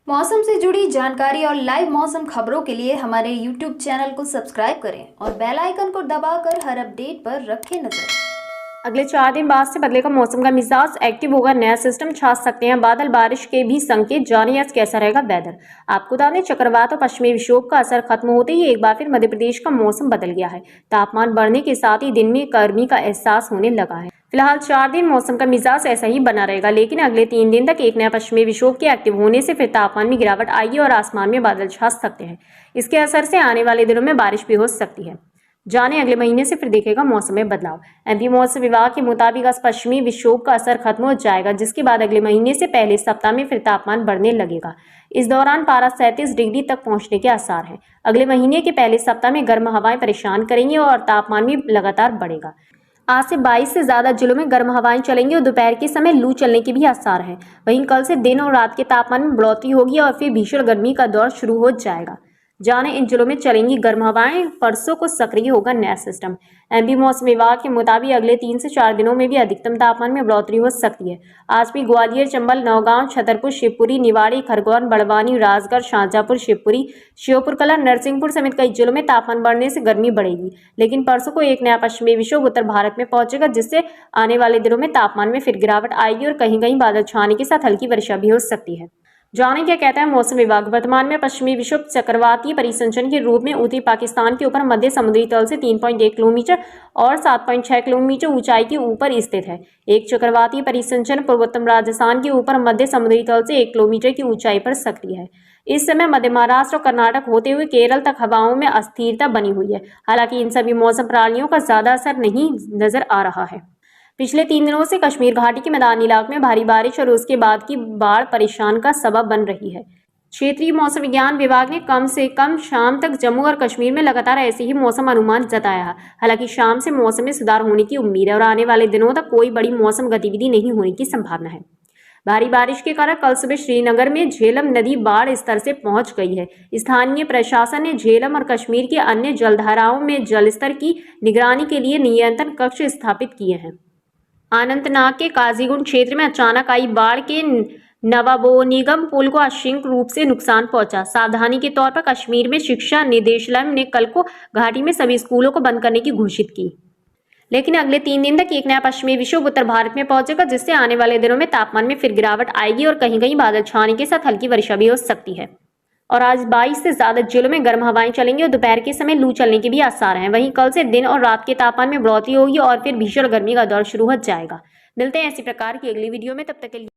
मौसम से जुड़ी जानकारी और लाइव मौसम खबरों के लिए हमारे YouTube चैनल को सब्सक्राइब करें और बेल आइकन को दबाकर हर अपडेट पर रखें नजर। अगले 4 दिन बाद से बदलेगा मौसम का मिजाज, एक्टिव होगा नया सिस्टम, छा सकते हैं बादल, बारिश के भी संकेत। जानिए आज कैसा रहेगा वेदर। आपको बता दें, चक्रवात और पश्चिमी विक्षोभ का असर खत्म होते ही एक बार फिर मध्य प्रदेश का मौसम बदल गया है। तापमान बढ़ने के साथ ही दिन में गर्मी का एहसास होने लगा है। फिलहाल 4 दिन मौसम का मिजाज ऐसा ही बना रहेगा, लेकिन अगले 3 दिन तक एक नया पश्चिमी विक्षोभ के एक्टिव होने से फिर तापमान में गिरावट आएगी और आसमान में बादल छा सकते हैं। इसके असर से आने वाले दिनों में बारिश भी हो सकती है। जाने अगले महीने से फिर देखेगा मौसम में बदलाव। एमपी मौसम विभाग के मुताबिक आज पश्चिमी विक्षोभ का असर खत्म हो जाएगा, जिसके बाद अगले महीने से पहले सप्ताह में फिर तापमान बढ़ने लगेगा। इस दौरान पारा 37 डिग्री तक पहुंचने के आसार हैं। अगले महीने के पहले सप्ताह में गर्म हवाएं परेशान करेंगी और तापमान भी लगातार बढ़ेगा। आज से 22 से ज्यादा जिलों में गर्म हवाएं चलेंगी और दोपहर के समय लू चलने के भी आसार हैं। वहीं कल से दिन और रात के तापमान में बढ़ोतरी होगी और फिर भीषण गर्मी का दौर शुरू हो जाएगा। जाने इन जिलों में चलेंगी गर्म हवाएं, परसों को सक्रिय होगा नया सिस्टम। एमपी मौसम विभाग के मुताबिक अगले 3 से 4 दिनों में भी अधिकतम तापमान में बढ़ोतरी हो सकती है। आज भी ग्वालियर, चंबल, नौगांव, छतरपुर, शिवपुरी, निवाड़ी, खरगोन, बड़वानी, राजगढ़, शाहजहांपुर, शिवपुरी, श्योपुरकला, नरसिंहपुर समेत कई जिलों में तापमान बढ़ने से गर्मी बढ़ेगी। लेकिन परसों को एक नया पश्चिमी विक्षोभ उत्तर भारत में पहुंचेगा, जिससे आने वाले दिनों में तापमान में फिर गिरावट आएगी और कहीं कहीं बादल छाने के साथ हल्की वर्षा भी हो सकती है। जाने क्या कहता है मौसम विभाग। वर्तमान में पश्चिमी विक्षोभ चक्रवातीय परिसंचरण के रूप में उत्तरी पाकिस्तान के ऊपर मध्य समुद्री तल से 3.1 किलोमीटर और 7.6 किलोमीटर ऊंचाई के ऊपर स्थित है। एक चक्रवातीय परिसंचरण पूर्वोत्तर राजस्थान के ऊपर मध्य समुद्री तल से 1 किलोमीटर की ऊंचाई पर सक्रिय है। इस समय मध्य महाराष्ट्र और कर्नाटक होते हुए केरल तक हवाओं में अस्थिरता बनी हुई है। हालांकि इन सभी मौसम प्रणालियों का ज्यादा असर नहीं नजर आ रहा है। पिछले 3 दिनों से कश्मीर घाटी के मैदानी इलाकों में भारी बारिश और उसके बाद की बाढ़ परेशान का सबब बन रही है। क्षेत्रीय मौसम विज्ञान विभाग ने कम से कम शाम तक जम्मू और कश्मीर में लगातार ऐसे ही मौसम अनुमान जताया है। हालांकि शाम से मौसम में सुधार होने की उम्मीद है और आने वाले दिनों तक कोई बड़ी मौसम गतिविधि नहीं होने की संभावना है। भारी बारिश के कारण कल सुबह श्रीनगर में झेलम नदी बाढ़ स्तर से पहुंच गई है। स्थानीय प्रशासन ने झेलम और कश्मीर के अन्य जलधाराओं में जलस्तर की निगरानी के लिए नियंत्रण कक्ष स्थापित किए हैं। अनंतनाग के काजीगुंड क्षेत्र में अचानक आई बाढ़ के नवाबोनिगम पुल को आंशिक रूप से नुकसान पहुंचा। सावधानी के तौर पर कश्मीर में शिक्षा निदेशालय ने कल को घाटी में सभी स्कूलों को बंद करने की घोषित की। लेकिन अगले 3 दिन तक एक नया पश्चिमी विक्षोभ उत्तर भारत में पहुंचेगा, जिससे आने वाले दिनों में तापमान में फिर गिरावट आएगी और कहीं कहीं बादल छाने के साथ हल्की वर्षा भी हो सकती है। और आज 22 से ज्यादा जिलों में गर्म हवाएं चलेंगी और दोपहर के समय लू चलने के भी आसार हैं। वहीं कल से दिन और रात के तापमान में बढ़ोतरी होगी और फिर भीषण गर्मी का दौर शुरू हो जाएगा। मिलते हैं ऐसी प्रकार की अगली वीडियो में, तब तक के लिए